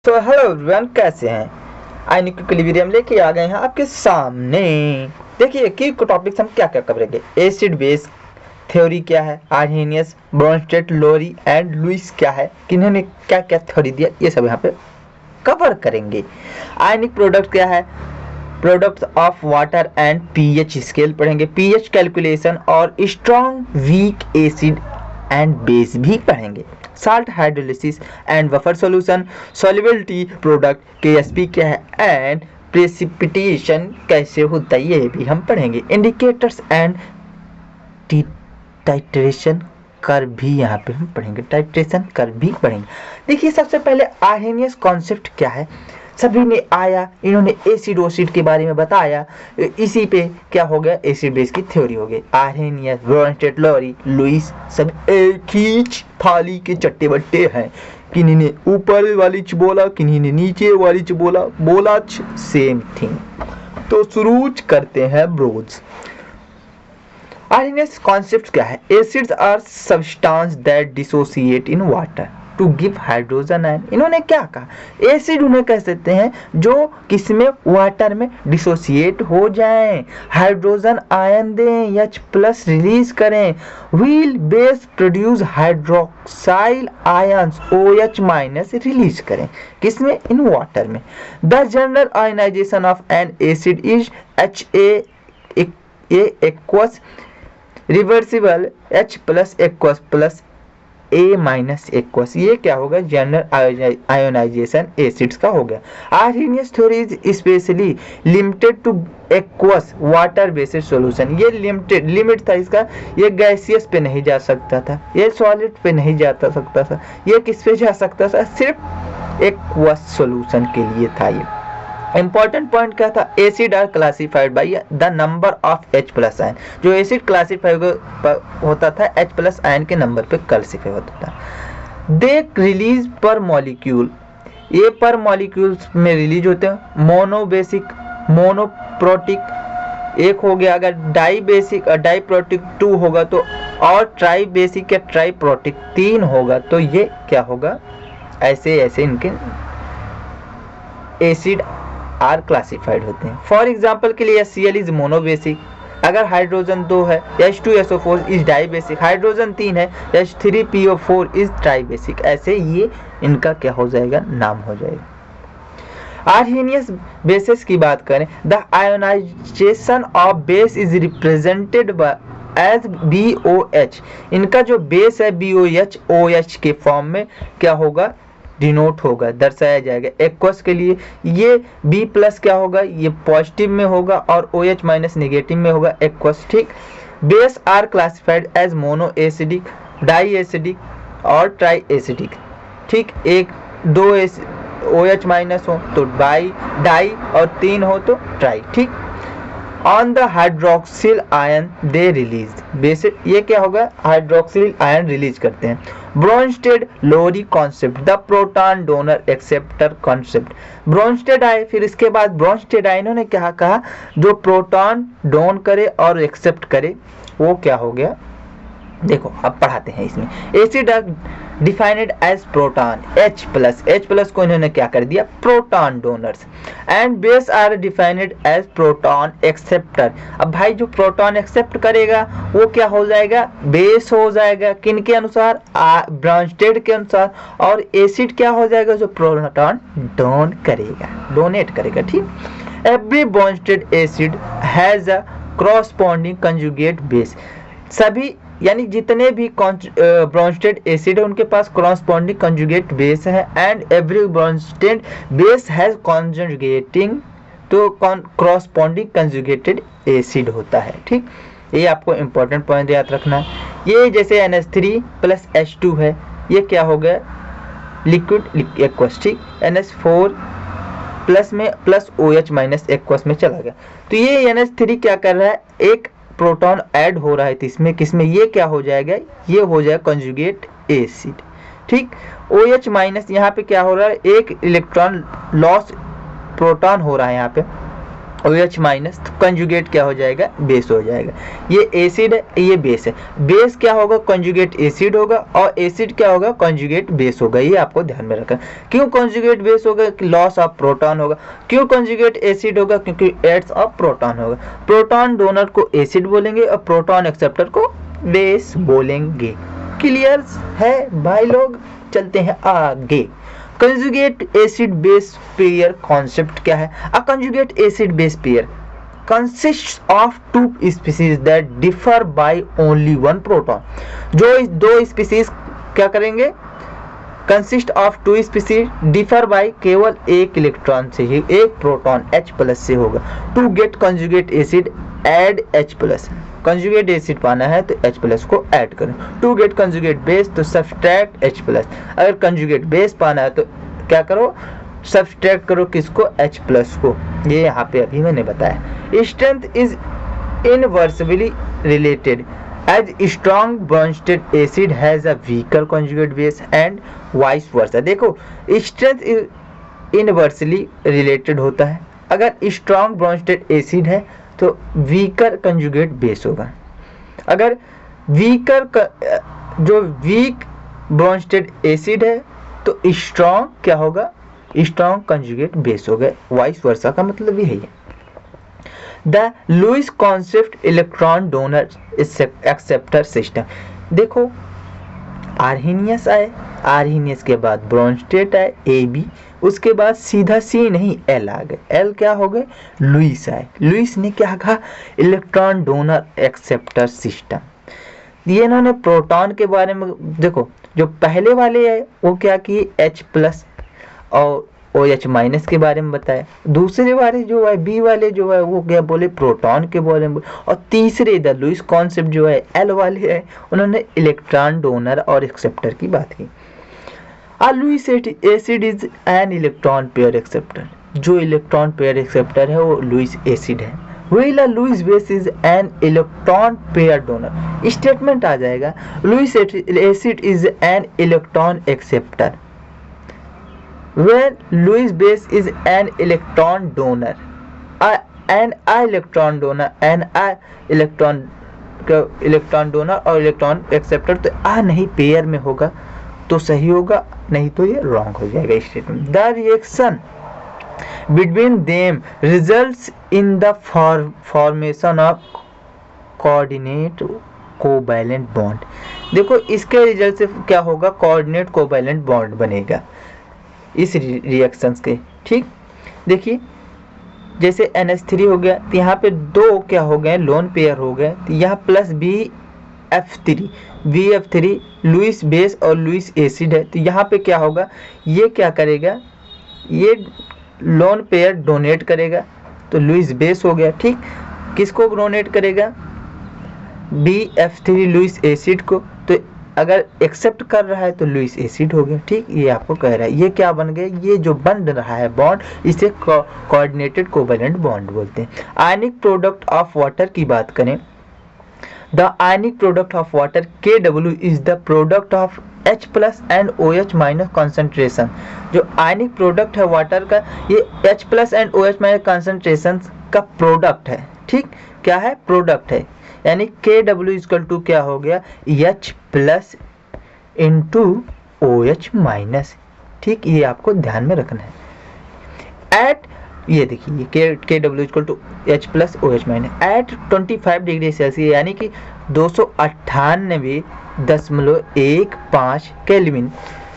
तो hello everyone, कैसे हैं? आयनिक इक्विलिब्रियम लेके आ गए हैं आपके सामने। देखिए की टॉपिक्स हम क्या क्या करेंगे। एसिड बेस थ्योरी क्या है, Arrhenius, Bronsted, Lowry and Lewis क्या है, किन्होंने क्या क्या थ्योरी दिया, ये सब यहाँ पे कवर करेंगे। आयनिक प्रोडक्ट क्या है, products of water and pH scale पढ़ेंगे, पीएच कैलकुलेशन और strong weak acid and base भी पढ़ेंगे। Salt hydrolysis and buffer solution, solubility product Ksp क्या है एंड प्रेसिपिटेशन कैसे होता है ये भी हम पढ़ेंगे। इंडिकेटर्स एंड टाइट्रेशन कर्व भी यहाँ पे हम पढ़ेंगे, टाइट्रेशन कर्व भी पढ़ेंगे। देखिए सबसे पहले आर्हेनियस कॉन्सेप्ट क्या है, सभी ने आया, इन्होंने एसिड ओसिड के बारे में बताया, इसी पे क्या हो गया, एसिड बेस की थ्योरी हो गई। आर्हेनियस, ब्रोंस्टेड, लोरी, लुईस सब एक ही थाली के चट्टे बट्टे हैं। किन्हीं ने ऊपर वाली च बोला, किन्हीं ने नीचे वाली च बोला सेम थिंग। तो शुरू करते हैं ब्रोज। आर्हेनियस कॉन्सेप्ट क्या है, acids are substance that dissociate in water to give hydrogen ion. इन्होंने क्या कहा, एसिड उन्हें कह सकते हैं जो किसमें, वाटर में डिसोसिएट हो जाएं, हाइड्रोजन आयन दें, H+ रिलीज करें। While base produce hydroxyl ions OH- release करें, किसमें, इन वाटर में। The general ionisation of an acid is HA aqueous reversible H+ aqueous A- aqueous. ये क्या होगा, जनरल आयोनाइजेशन एसिड्स का हो गया। Arrhenius theory is specially limited to aqueous water based solution. ये लिमिट था इसका, ये गैसियस पे नहीं जा सकता था, ये सॉलिड पे नहीं जा सकता था, ये किस पे जा सकता था, सिर्फ एक्वस सॉल्यूशन के लिए था। ये इंपॉर्टेंट पॉइंट क्या था, acid are classified by the number of H+ ion. जो एसिड क्लासिफाई होता था H+ आयन के नंबर पे क्लासिफाई होता था। दे रिलीज पर मॉलिक्यूल, ये पर मॉलिक्यूल्स में रिलीज होते हैं। मोनोबेसिक, मोनोप्रोटिक एक हो गया, अगर डाई बेसिक और डाई प्रोटिक 2 होगा तो, और ट्राई बेसिक या ट्राई प्रोटिक 3 होगा तो ये क्या होगा, ऐसे ऐसे इनके एसिड आर क्लासिफाइड होते हैं। फॉर एग्जाम्पल के लिए HCl इज मोनोबेसिक, अगर हाइड्रोजन 2 है, H2SO4 इज डाइबेसिक, हाइड्रोजन 3 है, H3PO4 इज ट्राइबेसिक। ऐसे ये इनका क्या हो जाएगा, नाम हो जाएगा। आर्हेनियस बेसेस की बात करें, the ionisation of base is represented by as BOH। इनका जो बेस है BOH, OH के फॉर्म में क्या होगा, डिनोट होगा, दर्शाया जाएगा। एक्वस के लिए ये B+ क्या होगा, ये पॉजिटिव में होगा और OH- नेगेटिव में होगा, एक्वस। ठीक, base are classified as mono acidic, di acidic और ट्राई एसिडिक। ठीक, एक 2 OH- हो तो डाई और 3 हो तो ट्राई। ठीक, on the hydroxyl ion they release basic, ये क्या होगा, हाइड्रोक्सिल आयन रिलीज करते हैं। Bronsted Lowry concept, the proton donor acceptor concept. Bronsted आए, फिर इसके बाद ब्रोंस्टेड आए, इन्होंने क्या कहा, जो प्रोटॉन डोन करे और एक्सेप्ट करे वो क्या हो गया, देखो अब पढ़ाते हैं इसमें। Acid defined as proton H+ को इन्होंने क्या कर दिया, proton donors. And base are defined as proton acceptor. अब भाई जो प्रोटॉन एक्सेप्ट करेगा वो क्या हो जाएगा, बेस हो जाएगा, किन के अनुसार, ब्रोंस्टेड के अनुसार। और एसिड क्या हो जाएगा, जो प्रोटॉन डोनेट करेगा। ठीक, every Bronsted acid has a corresponding conjugate base. सभी यानी जितने भी ब्रोंस्टेड एसिड है उनके पास कॉरस्पॉन्डिंग कंजुगेट बेस है। And every Bronsted base has conjugating, तो कॉरस्पॉन्डिंग कंजुगेटेड एसिड होता है। ठीक, ये आपको इंपॉर्टेंट पॉइंट याद रखना है। ये जैसे NH3 + H2 है, ये क्या हो गया, लिक्विड एक्वस। ठीक, NH4 प्लस में प्लस OH- एक्वस में चला गया, तो ये NH3 क्या कर रहा है, एक प्रोटॉन ऐड हो रहा है इसमें, किसमें, ये क्या हो जाएगा, ये हो जाएगा कंजुगेट एसिड। ठीक, OH- यहाँ पे क्या हो रहा है, एक इलेक्ट्रॉन लॉस, प्रोटॉन हो रहा है यहाँ पे, OH माइनस, तो कंजुगेट क्या हो जाएगा, बेस हो जाएगा। ये एसिड है, ये बेस है, बेस क्या होगा, कंजुगेट एसिड होगा, और एसिड क्या होगा, कंजुगेट बेस होगा। ये आपको ध्यान में रखना। क्यों कंजुगेट बेस होगा, लॉस ऑफ प्रोटॉन होगा। क्यों कंजुगेट एसिड होगा, क्योंकि एड्स ऑफ प्रोटॉन होगा। प्रोटॉन डोनर को एसिड बोलेंगे और प्रोटॉन एक्सेप्टर को बेस बोलेंगे। क्लियर है भाई लोग, चलते हैं आगे। Conjugate acid base pair concept क्या है। A conjugate acid base pair consists of two species that differ by only one proton। जो इस दो स्पीसीज क्या करेंगे, consist of two species differ by केवल एक इलेक्ट्रॉन से ही, एक प्रोटॉन H प्लस से होगा। To get conjugate acid add H plus, conjugate acid पाना है तो H प्लस को ऐड करें। टू गेट कंजुगेट बेस तो सब्सट्रैक्ट H प्लस, अगर कंजुगेट बेस पाना है तो क्या करो, सब्सट्रैक्ट करो किसको, H प्लस को। ये यहाँ पे अभी मैंने बताया। Strength is inversely related as strong Bronsted acid has a weaker conjugate base and vice versa. देखो स्ट्रेंथ इनवर्सली रिलेटेड होता है, अगर स्ट्रॉन्ग ब्रॉन्स्टेड एसिड है तो वीकर कंजुगेट बेस होगा। अगर जो वीक ब्रॉन्स्टेड एसिड है तो स्ट्रॉन्ग क्या होगा, स्ट्रॉन्ग कंजुगेट बेस हो गए। वाइस वर्सा का मतलब भी है। The Lewis concept electron donor acceptor system. देखो आर्हीनियस आए, आर्हीनियस के बाद ब्रॉन्स्टेट आए AB, उसके बाद सीधा C नहीं L आ गए। L क्या हो गए, लुईस आए। लुईस ने क्या कहा, इलेक्ट्रॉन डोनर एक्सेप्टर सिस्टम। ये इन्होंने प्रोटॉन के बारे में, देखो जो पहले वाले है वो क्या किए, H प्लस और OH माइनस के बारे में बताया। दूसरे वाले जो है B वाले जो है वो क्या बोले, प्रोटॉन के बारे में। और तीसरे द लुईस कॉन्सेप्ट जो है L वाले है, उन्होंने इलेक्ट्रॉन डोनर और एक्सेप्टर की बात की। A Lewis acid is an electron pair acceptor. जो इलेक्ट्रॉन पेयर एक्सेप्टर है वो लुईस एसिड है। While Lewis base is an electron pair donor. Statement आ जाएगा, Lewis acid is an electron acceptor when Lewis base is an electron donor, an electron donor, an electron donor और electron acceptor. तो नहीं pair में होगा तो सही होगा, नहीं तो ये रॉन्ग हो जाएगा statement. The reaction between them results in the formation of coordinate covalent bond. देखो इसके रिजल्ट से क्या होगा, कोऑर्डिनेट कोवैलेंट बॉन्ड बनेगा इस रिएक्शंस के। ठीक, देखिए जैसे NH3 हो गया तो यहाँ पे दो क्या हो गए, लोन पेयर हो गए, तो यहाँ प्लस BF3 लुईस बेस और लुईस एसिड है, तो यहाँ पे क्या होगा, ये क्या करेगा, ये लोन पेयर डोनेट करेगा तो लुईस बेस हो गया। ठीक, किसको डोनेट करेगा, BF3 लुईस एसिड को, तो अगर एक्सेप्ट कर रहा है तो लुईस एसिड हो गया। ठीक, ये आपको कह रहा है। ये क्या बन गए, ये जो बन रहा है बॉन्ड, इसे कोऑर्डिनेटेड कोवैलेंट बॉन्ड बोलते हैं। आयनिक प्रोडक्ट ऑफ वाटर की बात करें, the ionic product of water KW is the product of H plus and OH minus concentration. जो आयनिक प्रोडक्ट है वाटर का, ये H plus and OH minus concentration का प्रोडक्ट है। ठीक, क्या है, प्रोडक्ट है, यानी KW इक्वल टू क्या हो गया, H plus into OH minus. ठीक, ये आपको ध्यान में रखना है। एट ये देखिए KW equal to H plus OH minus at 25 degree Celsius, यानी कि 298.15 केल्विन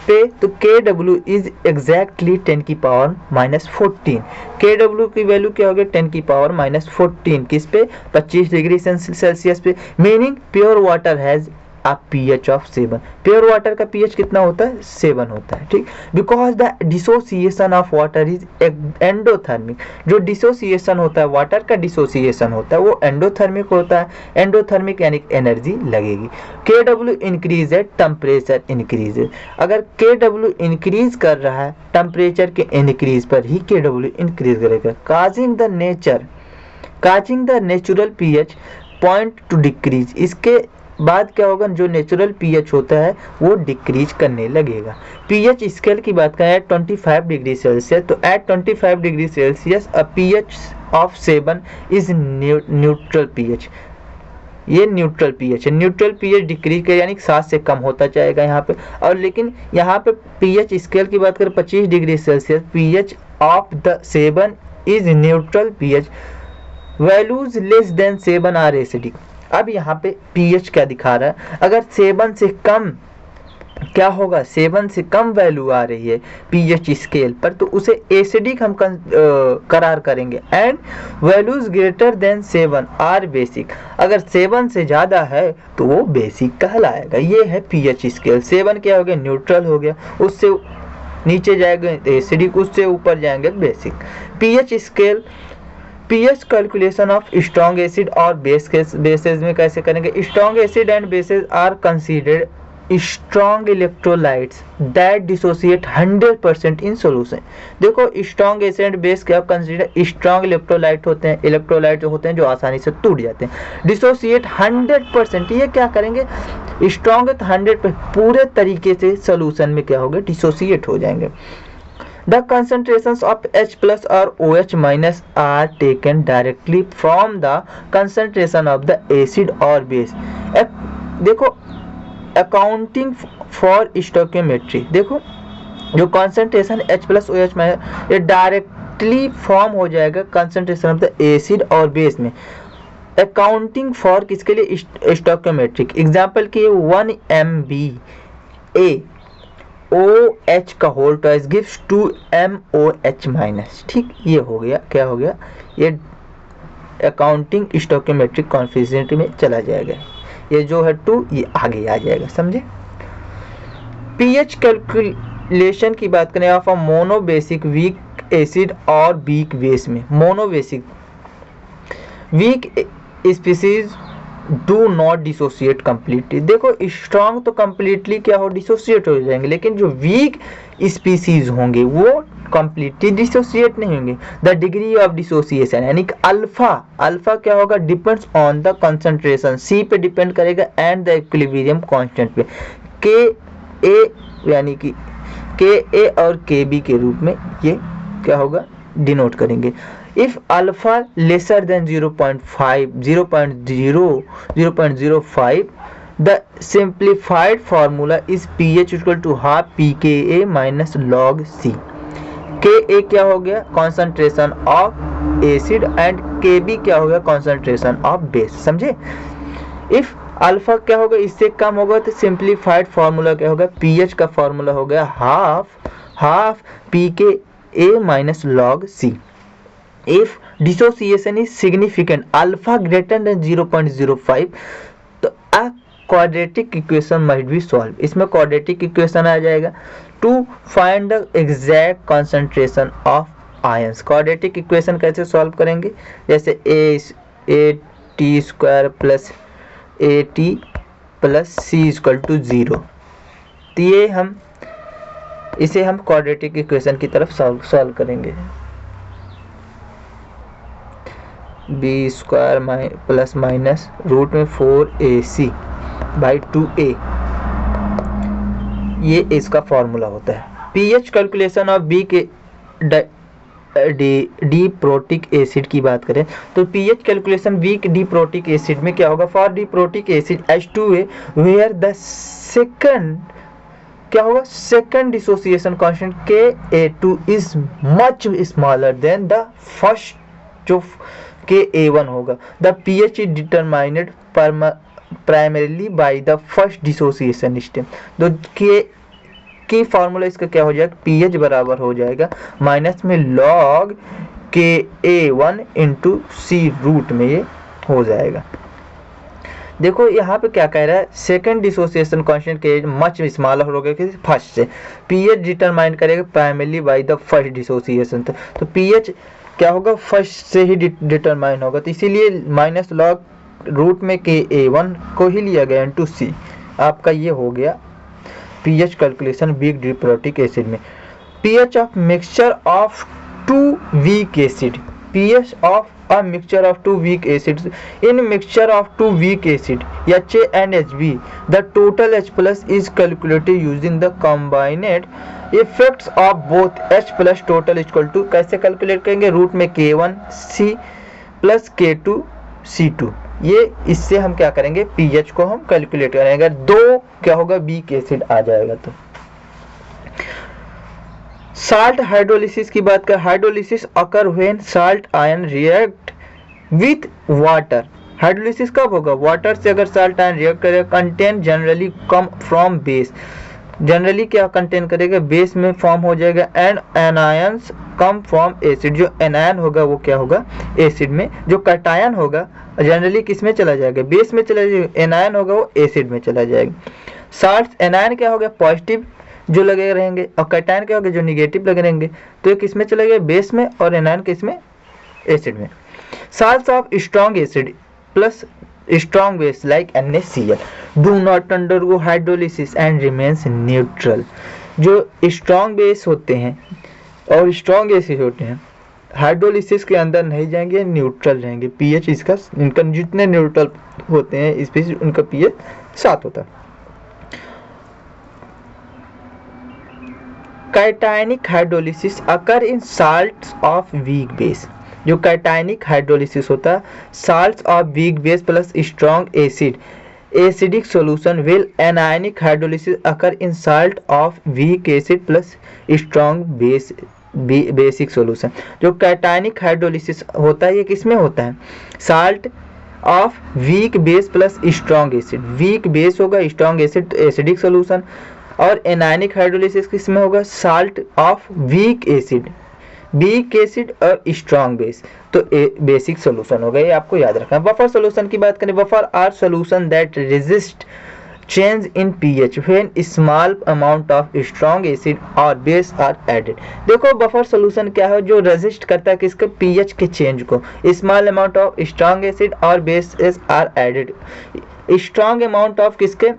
पे, तो KW इज एग्जैक्टली 10 की पावर माइनस 14। KW की वैल्यू क्या होगी, 10 की पावर माइनस 14, किस पे, 25 डिग्री सेल्सियस पे। Meaning pure water has a pH of 7। Pure water का pH कितना होता है, 7 होता है। ठीक, because the dissociation of water is endothermic. जो डिसोसिएशन होता है वाटर का, डिसोसिएशन होता है वो एंडोथर्मिक होता है। एंडोथर्मिक यानी एनर्जी लगेगी। KW इंक्रीज है, टेम्परेचर इंक्रीज है। अगर KW इंक्रीज कर रहा है, टेम्परेचर के इंक्रीज पर ही KW इंक्रीज करेगा। Causing the natural pH point two decrease. इसके बाद क्या होगा, जो नेचुरल पीएच होता है वो डिक्रीज करने लगेगा। पीएच स्केल की बात करें एट 25 डिग्री सेल्सियस, तो at 25 degree Celsius a pH of 7 is neutral pH. ये न्यूट्रल पीएच है। न्यूट्रल पीएच डिक्रीज कर यानी 7 से कम होता जाएगा यहाँ पे। और लेकिन यहाँ पे पीएच स्केल की बात करें 25 degree Celsius, pH of the 7 is neutral pH, values less than 7 are acidic. अब यहाँ पे पीएच क्या दिखा रहा है, अगर 7 से कम क्या होगा, 7 से कम वैल्यू आ रही है पीएच स्केल पर, तो उसे एसिडिक हम करार करेंगे। And values greater than 7 are basic, अगर 7 से ज़्यादा है तो वो बेसिक कहलाएगा। ये है पीएच स्केल। 7 क्या हो गया, न्यूट्रल हो गया, उससे नीचे जाएंगे एसिडिक, उससे ऊपर जाएंगे basic. PH scale, pH calculation of strong acid और बेसेस में कैसे करेंगे। Strong acid and bases are considered strong electrolytes that dissociate 100% in solution. देखो स्ट्रॉन्ग एसिड बेस क्या कंसीडर स्ट्रॉन्ग इलेक्ट्रोलाइट होते हैं, इलेक्ट्रोलाइट जो होते हैं जो आसानी से टूट जाते हैं। डिसोसिएट 100%, ये क्या करेंगे, स्ट्रॉन्ग है तो 100% पूरे तरीके से सोल्यूशन में क्या होगा, डिसोसिएट हो जाएंगे। The concentrations of H plus or OH minus are taken directly from the concentration of the acid or base। देखो अकाउंटिंग फॉर स्टोकियोमेट्री, देखो जो concentration H plus OH minus ये डायरेक्टली फॉर्म हो जाएगा कंसंट्रेशन ऑफ द एसिड और base में। Accounting for किसके लिए, स्टोकियोमेट्रिक। एग्जाम्पल के 1 MbA OH का whole twice gives 2 MOH minus. ठीक, ये हो गया, क्या हो गया, ये अकाउंटिंग स्टोकियोमेट्रिक कॉन्फिडेंट में चला जाएगा। ये जो है 2 ये आगे आ जाएगा, समझे। पीएच कैलकुलेशन की बात करें of a monobasic weak acid और वीक बेस में। Monobasic weak species do not dissociate completely. देखो स्ट्रॉन्ग तो कम्प्लीटली क्या हो, डिसोसिएट हो जाएंगे, लेकिन जो वीक स्पीसीज होंगे वो कम्प्लीटली डिसोसिएट नहीं होंगे। द डिग्री ऑफ डिसोसिएशन यानी कि अल्फा क्या होगा, डिपेंड्स ऑन द कंसंट्रेशन, सी पे डिपेंड करेगा एंड द इक्विलिब्रियम कांस्टेंट पे। के ए यानी कि के ए और के बी के रूप में ये क्या होगा, डिनोट करेंगे। If alpha lesser than 0.05, the simplified formula is pH equal to half pKa minus log C। Ka क्या हो गया, concentration of acid and Kb क्या हो गया, concentration of base, समझे। If अल्फा क्या होगा, इससे कम होगा तो सिंप्लीफाइड फार्मूला क्या होगा, pH का फार्मूला हो गया half pKa minus log C। If dissociation is significant alpha greater than 0.05, तो a quadratic equation must be solved। इसमें quadratic equation आ जाएगा to find the exact concentration of ions। quadratic equation कैसे solve करेंगे, जैसे a square plus at plus c equal to 0। तो ये इसे हम quadratic equation की तरफ solve करेंगे। B square plus minus root में 4ac बाई 2a, ये इसका फॉर्मूला होता है। पीएच कैलकुलेशन ऑफ बी के डिप्रोटिक एसिड की बात करें तो pH calculation weak diprotic acid में क्या होगा, for diprotic acid H2A where the second क्या होगा, second dissociation constant Ka2 is much smaller than the first जो Ka1 होगा। The pH is determined primarily by the first dissociation step. तो की formula इसका क्या हो जाएगा, पीएच बराबर हो जाएगा माइनस में लॉग Ka1 इंटू सी रूट में ये हो जाएगा। देखो यहाँ पे क्या कह रहा है, सेकंड डिसोसिएशन कांस्टेंट के मच स्मॉलर हो गया कि फर्स्ट से, पीएच डिटरमाइन करेगा primarily by the first dissociation. तो पीएच क्या होगा, फर्स्ट से ही डिटरमाइन होगा, तो इसीलिए माइनस लॉग रूट में Ka1 को ही लिया गया इनटू C। आपका ये हो गया pH calculation weak diprotic acid में। PH of mixture of 2 weak acid, pH of a mixture of two weak acids. In mixture of two weak acid HA and HB, the total H plus is calculated using the combined effects of both H plus total equal to, कैसे calculate करेंगे, root में K1C plus K2C2, ये इससे हम क्या करेंगे, pH को हम कैलकुलेट करेंगे। अगर दो क्या होगा, वीक एसिड आ जाएगा। तो साल्ट हाइड्रोलिसिस की बात कर, hydrolysis occur when salt ion react with water. Hydrolysis कब होगा, वाटर से अगर साल्ट आयन रिएक्ट करेगा। Contain generally come from base, generally क्या कंटेन करेगा, बेस में फॉर्म हो जाएगा। And anions come from acid, जो एनायन होगा वो क्या होगा, एसिड में। जो कटायन होगा जनरली किस में चला जाएगा, बेस में चला जाएगा। एनायन होगा वो एसिड में चला जाएगा। साल्ट एनायन क्या होगा, पॉजिटिव जो लगे रहेंगे, और कटायन क्या होगा, जो निगेटिव लगे रहेंगे। तो ये किस में चले गए, बेस में, और एनायन किस में, एसिड में। Salts of strong acid plus strong base like NaCl do not undergo hydrolysis and remains neutral। जो strong base होते हैं और strong acid होते हैं, हाइड्रोलिसिस के अंदर नहीं जाएंगे, न्यूट्रल रहेंगे। पीएच इसका, इनका जितने न्यूट्रल होते हैं स्पीशीज, उनका पीएच 7 होता है। Cationic hydrolysis occur in salts of weak base. जो कैटायनिक हाइड्रोलिसिस होता है, salts of week base plus strong acid acidic solution, will anionic hydrolysis occur in salt of week acid plus strong base basic solution. जो cationic hydrolysis होता है ये किसमें होता है, salt of week base plus strong acid. Weak base होगा, strong acid acidic solution. और anionic hydrolysis किसमें होगा, salt of weak acid, week acid और स्ट्रॉन्ग बेस, तो बेसिक सॉल्यूशन हो गया। ये आपको याद रखना है। बफर सॉल्यूशन की बात करें, buffer are solution that resist change in pH when small amount of strong acid और बेस आर एडेड। देखो बफर सॉल्यूशन क्या है, जो रेजिस्ट करता है किसके, पीएच के चेंज को। Small amount of strong acid और base are added. Strong amount of किसके,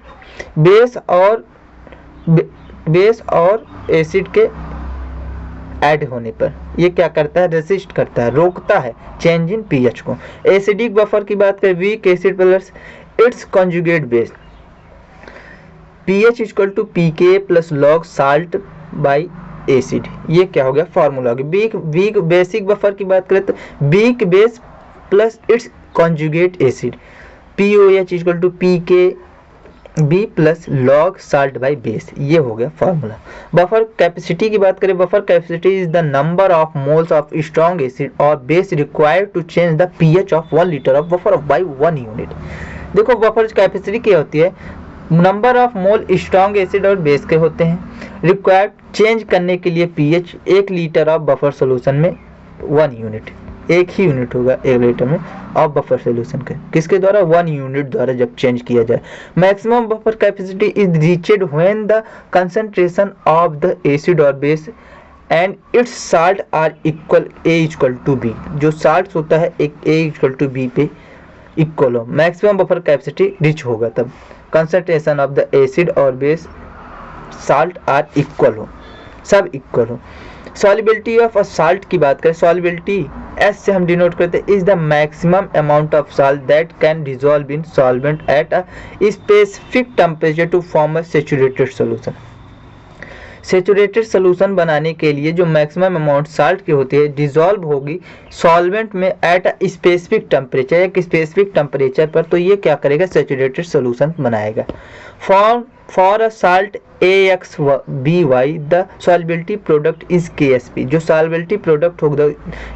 बेस और एसिड के ऐड होने पर ये क्या करता है, रेसिस्ट करता है, रोकता है चेंज इन पीएच को। एसिडिक बफर की बात करें, weak acid plus its conjugate base, pH equal to pK plus log salt by acid. ये क्या हो गया, फार्मूला हो गया। वीक बेसिक बफर की बात करें तो weak base plus its conjugate acid, pOH equal to pK b plus log salt by base. ये हो गया फार्मूला। बफर कैपेसिटी की बात करें, buffer capacity is the number of moles of strong acid और base required to change the pH of 1 litre of buffer by 1 unit. देखो buffer capacity क्या होती है, number of mole strong acid और base के होते हैं, रिक्वायर्ड चेंज करने के लिए pH 1 litre of buffer solution में 1 यूनिट, एक ही यूनिट होगा 1 लीटर में ऑफ बफर सोल्यूशन के, किसके द्वारा, 1 यूनिट द्वारा जब चेंज किया जाए। Maximum buffer capacity is reached when the concentration of the acid और base and its salt are equal, A equal to B. जो साल्ट होता है एक ए इक्वल टू बी पे इक्वल हो, मैक्सिमम बफर कैपेसिटी रिच होगा तब concentration of the acid और बेस साल्ट आर इक्वल हो, सब इक्वल हो। सॉल्युबिलिटी ऑफ अ साल्ट की बात करें, सॉल्युबिलिटी एस से हम डिनोट करते हैं, is the maximum amount of salt that can dissolve in solvent at a specific temperature to form a saturated solution. Saturated solution बनाने के लिए जो मैक्सिमम अमाउंट साल्ट की होती है डिसॉल्व होगी सॉल्वेंट में एट अ स्पेसिफिक टेम्परेचर, एक स्पेसिफिक टेम्परेचर पर, तो ये क्या करेगा, सैचुरेटेड सॉल्यूशन बनाएगा। For a salt AXBY the solubility product is KSP। जो सॉल्युबिलिटी प्रोडक्ट होगा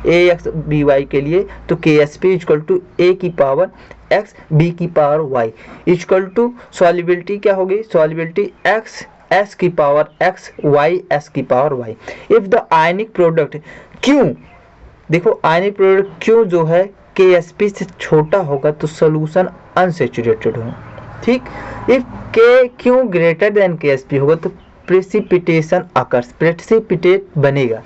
AXBY के लिए तो KSP इक्वल टू A की पावर X B की power Y equal to solubility क्या होगी, सॉल्युबिलिटी X S की पावर X Y S की power Y। If the ionic product क्यों, देखो आयनिक प्रोडक्ट क्यों जो है KSP से छोटा होगा तो सोल्यूशन अनसैचुरेटेड होगा, ठीक। इफ के क्यों ग्रेटर देन KSP होगा तो प्रेसिपिटेशन अकर्स, प्रेसिपिटेट बनेगा।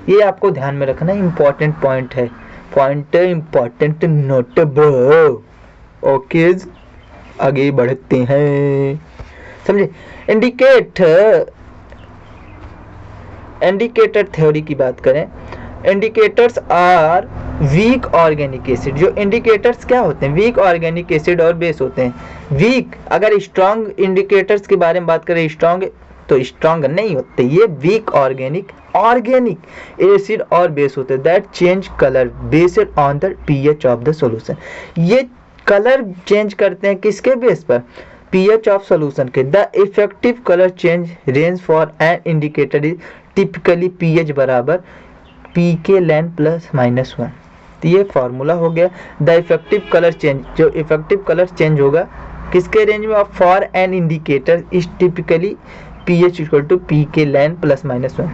ये आपको ध्यान में रखना, इंपॉर्टेंट पॉइंट है, point important note bro. Okay आगे बढ़ते हैं, समझे। इंडिकेटर थ्योरी की बात करें, indicators are weak organic acid, जो इंडिकेटर्स क्या होते हैं, वीक ऑर्गेनिक एसिड और बेस होते हैं। वीक, अगर स्ट्रॉन्ग इंडिकेटर्स के बारे में बात करें, स्ट्रॉन्ग तो स्ट्रॉन्ग नहीं होते, ये वीक ऑर्गेनिक एसिड और बेस होते हैं that change colour based on the pH of the solution. ये कलर चेंज करते हैं किसके बेस पर, पीएच ऑफ सॉल्यूशन के। The effective colour change range for an indicator is typically pH बराबर पीके लैन प्लस -1। तो ये फॉर्मूला हो गया। द इफेक्टिव कलर चेंज, जो इफेक्टिव कलर चेंज होगा किसके रेंज में, for an indicator is typically pH equal to pK In plus -1।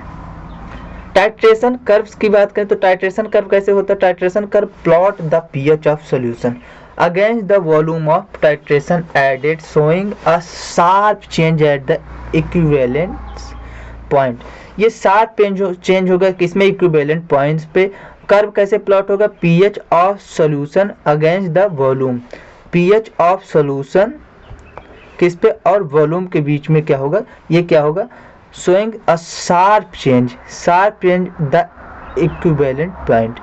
Titration curves की बात करें तो टाइट्रेशन कर्व कैसे होता है, titration curve plot the pH of solution against the volume of titration added showing a sharp change at the equivalence point। ये sharp change होगा किसमें, इक्विवेलेंट पॉइंट्स पे। कर्व कैसे प्लॉट होगा, pH of solution against the volume, pH of solution किस पे और volume के बीच में क्या होगा, ये क्या होगा, showing a sharp change the equivalent point।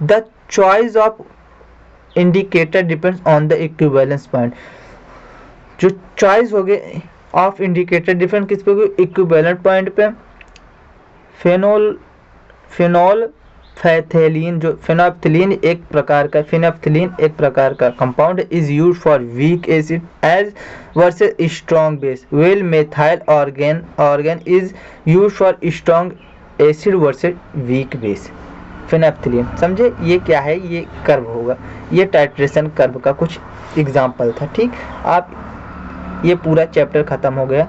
The choice of indicator depends on the equivalence point। जो चॉइस हो गए ऑफ इंडिकेटर डिफरेंट किस पे, इक्विवेलेंट पॉइंट पे। फेनोल्फेथलीन, जो फेनोल्फेथलीन एक प्रकार का compound is use for weak acid as versus strong base, while methyl ऑर्गेन is use for strong acid versus weak base, phenolphthalein. समझे ये क्या है, ये कर्व होगा, ये टाइट्रेशन कर्व का कुछ एग्जाम्पल था। ठीक, आप ये पूरा चैप्टर खत्म हो गया।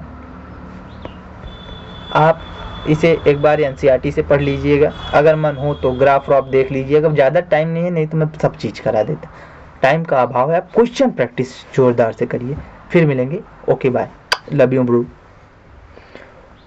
आप इसे एक बार एनसीईआरटी से पढ़ लीजिएगा, अगर मन हो तो ग्राफ व्राफ देख लीजिएगा। ज़्यादा टाइम नहीं है, नहीं तो मैं सब चीज़ करा देता, टाइम का अभाव है। आप क्वेश्चन प्रैक्टिस जोरदार से करिए। फिर मिलेंगे, okay bye, love you bro.